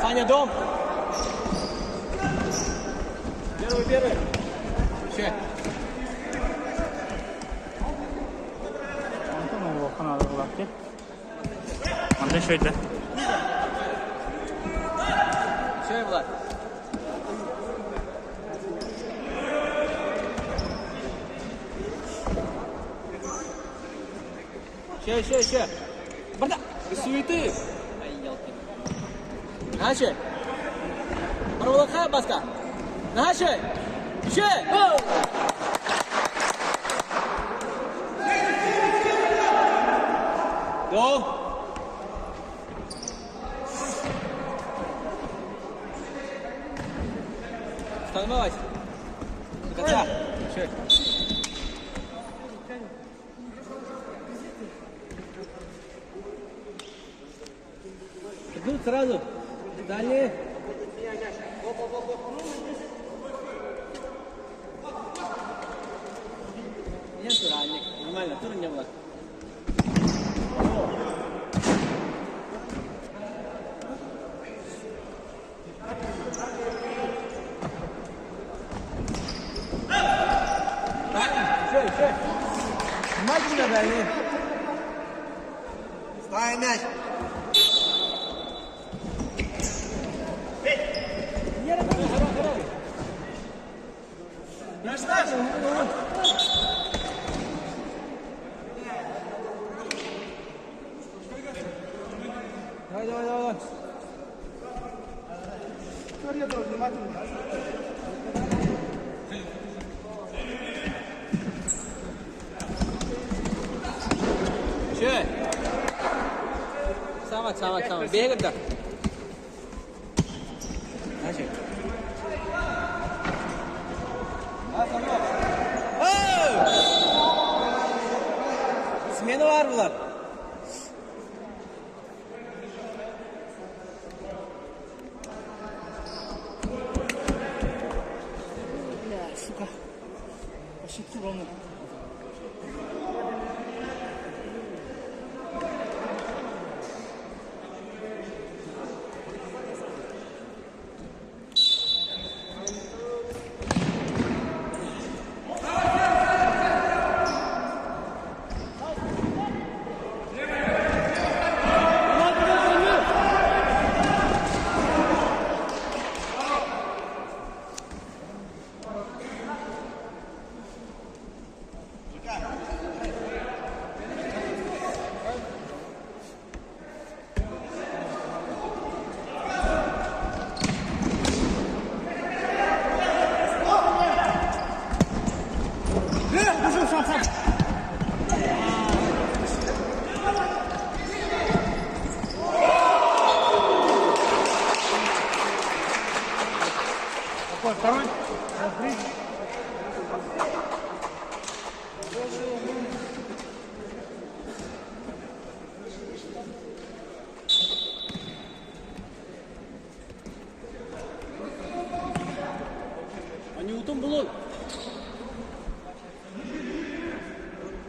Саня, дом. Первый. Все. Anda şöyle. Все, Влад. Ще. Банда, без суеты. Нахай. Парволаха, баска. Нахай. Ще. Go. Становись. До конца. Ще. Идут сразу. Дальние. Нет туральник. Нормально, тур не было. Ще. Внимательно, дальние. Ставим мяч. Давай. Ще. Сама. Бегай да. Значит. Smena var bunlar. Ya suka. Ошибки ровно. Второй. Они утом булон.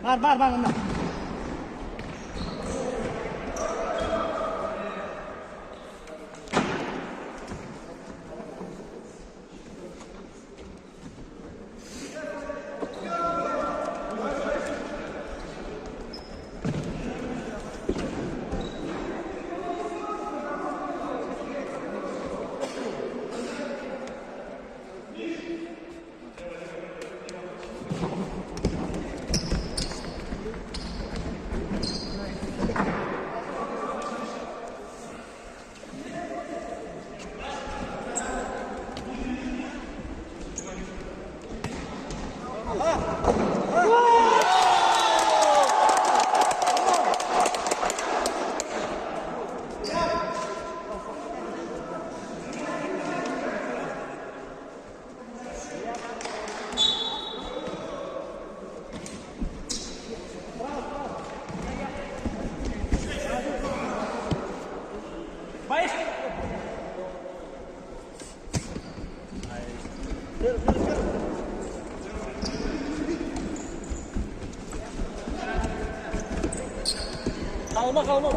Бар. Kalma.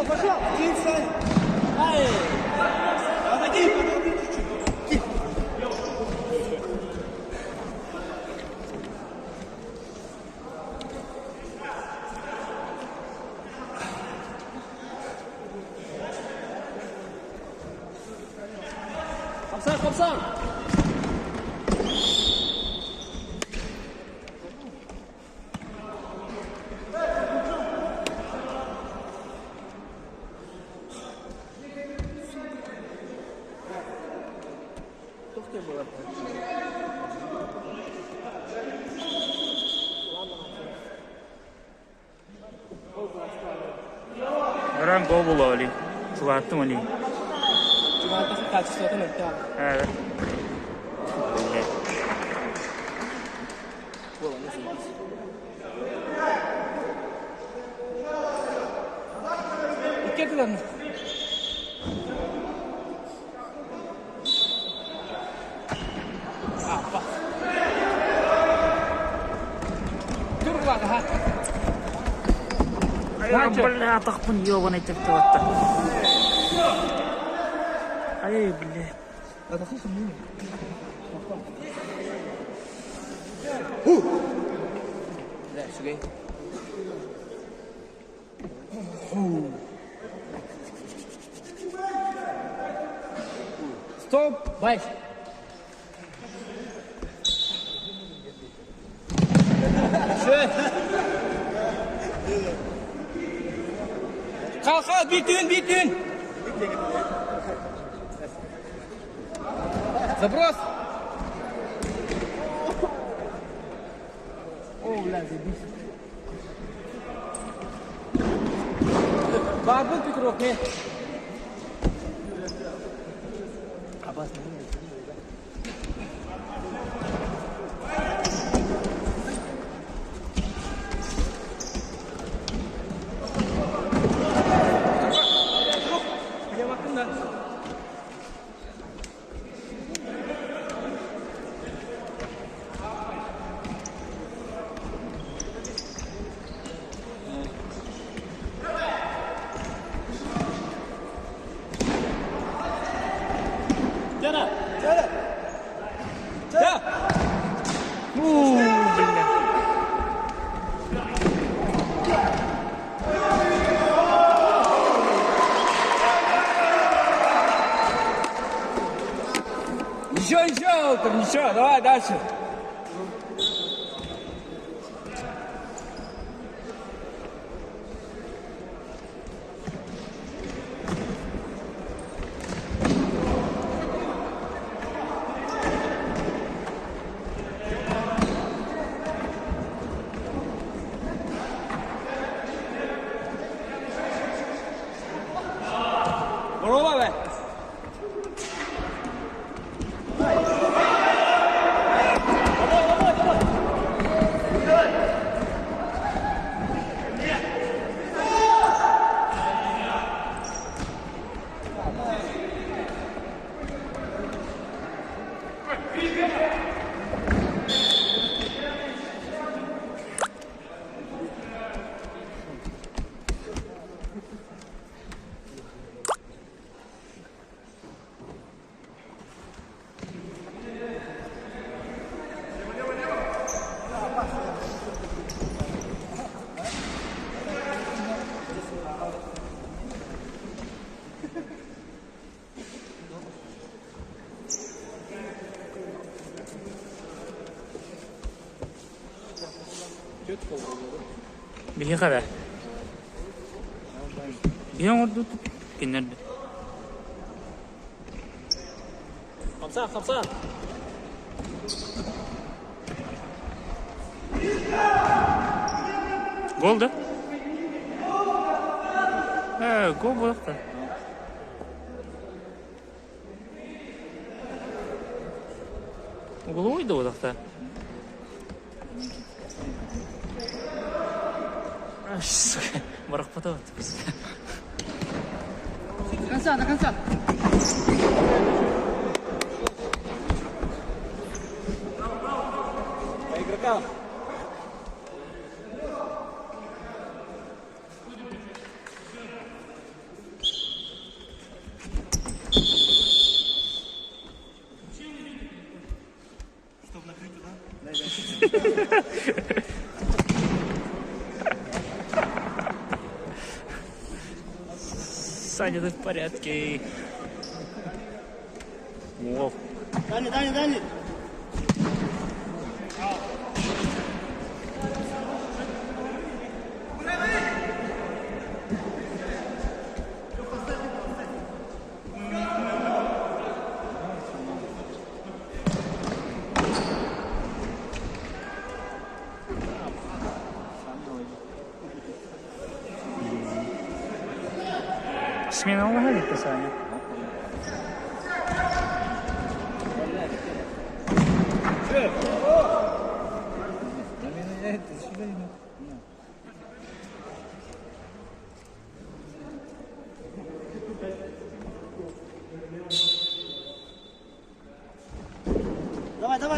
Пошел. Кинь, Саня. Ай. Подойди чуть-чуть. Капсан. Orang gol bulu oli. Çuvattım oli. Cumartesi kaçışlardan öptü abi. Evet. Evet. Dikkat edin. Bak. Dur bak ha. Ayağım böyle atakpun yoğun etip tuvatta. Ay bile. Atakın mı? Dah, sugai. Stop. Baik. Schön. Kalk, bitin. Заброс. О, блядь, Барбул Петров, не? Абас, Где Максим? Bile. Ничего, давай дальше. Здорово, бе. Bir kadar. Bir an orada tut. Kenarda. Хапсан. Гол, да? Гол болады да. Угловой да одақта. Сука, барақ потап атты біз. До конца. По игрокам. Саня, ты в порядке. Вов. Дальний. Смена уходит, Саня.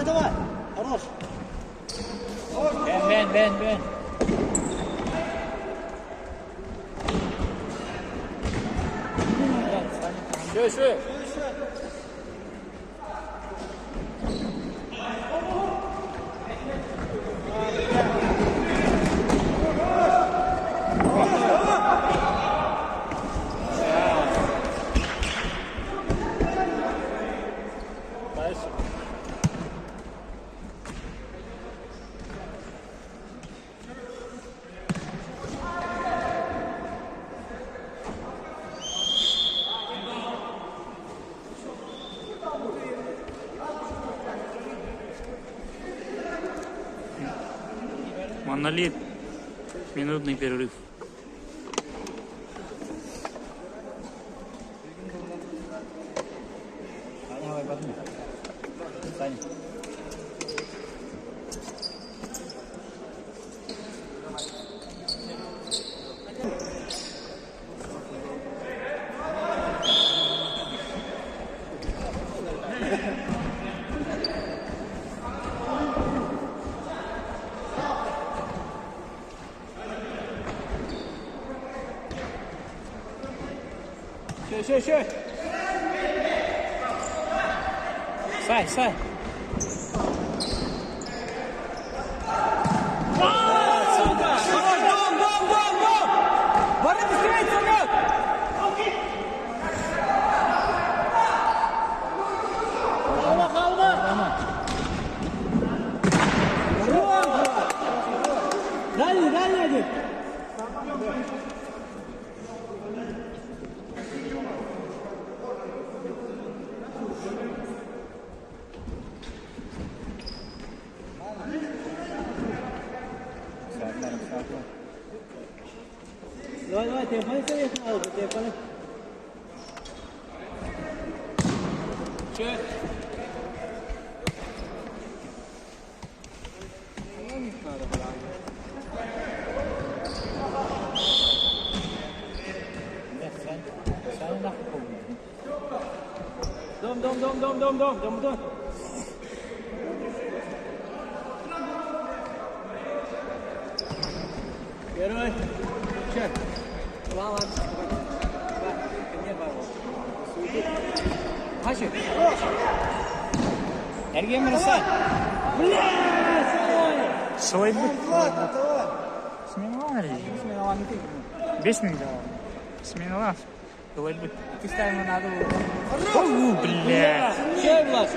Давай. Хорош. Бен. Шо. Монолит. Минутный перерыв. Саня. Ще. Сай. Дом! Бори быстрее, вперед! Халма! Дальний один! Давай, телефон надо, телефон. Че? Дом. Первый. Чек. Ладно. Хаши. Эрге мырса. Солай бы. Сменовали. 5 минут. Сменовал. Солай бы. Ты ставил надо. Бля. Чек, Влад.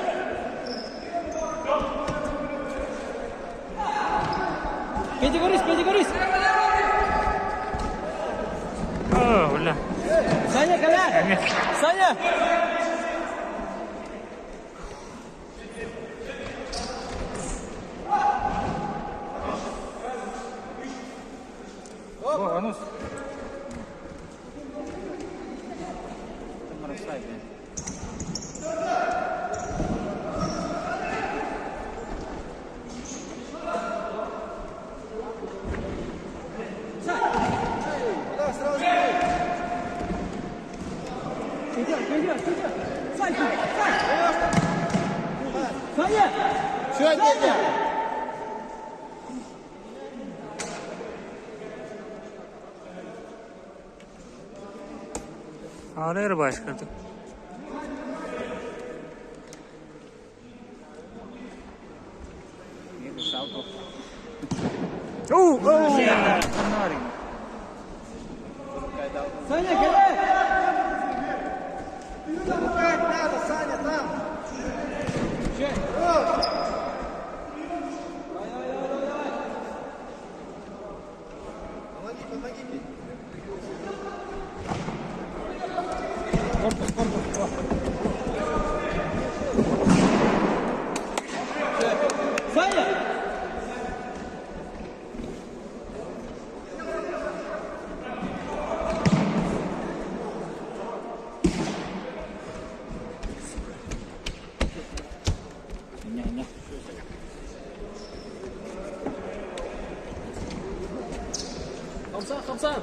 Пятигорис. О, бля. Саня, Коля! Саня! Offside. Все, дядя. Ağrıyor başladı. Ini salto. Саня, кидай! Замыкать надо, Саня, там! Помоги мне. Корпус. Саня! Не. Хамсан.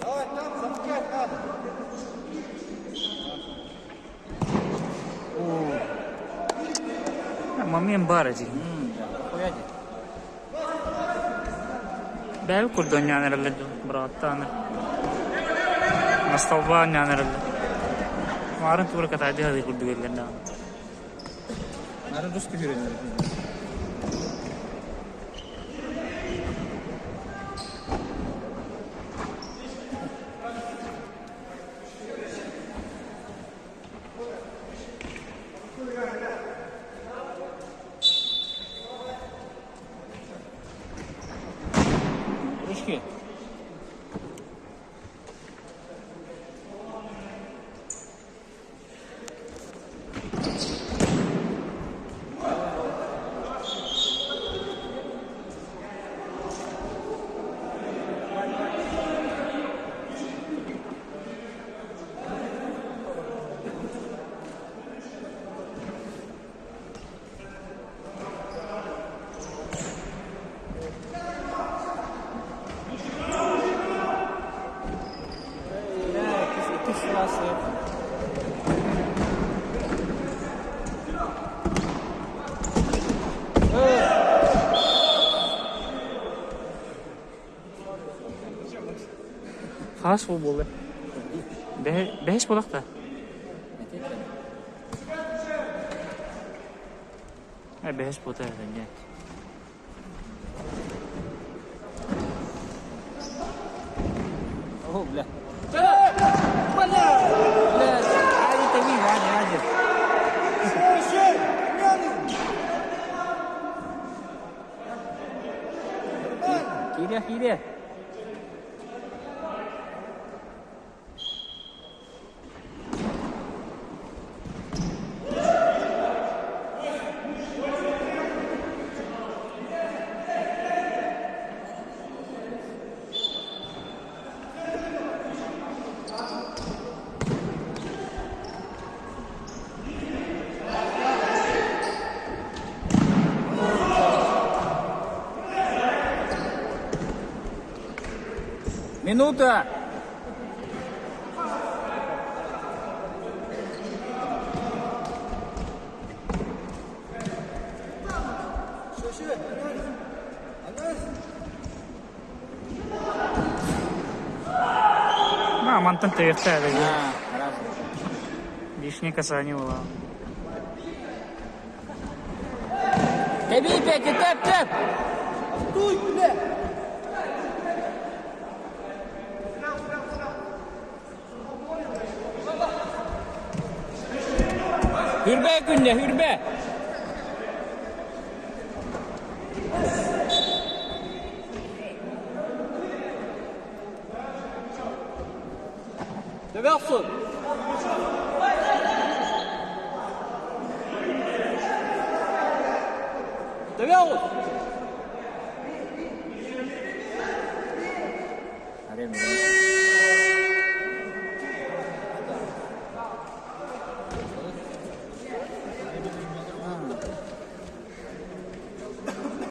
Давай, там замыкать надо. Момент барыжы. Хуяди. Бәл курдон янырылды, братаны. Насталба янырылды. Марын тура катайды хады курду келгенде. Надо русский үйренеді. Ручки. Xas bu boldu. Beş bolaq da. Beş bolaq da. О, бля. Бля! عادي تميم عادي. Кире. Минута! Мантан тыйықта әді. Хорошо. Лишнее касание было. Теби, Петя, тэп! Туй, бля! Hürbe günde, hürbe! Döversin! Ali Oğuz.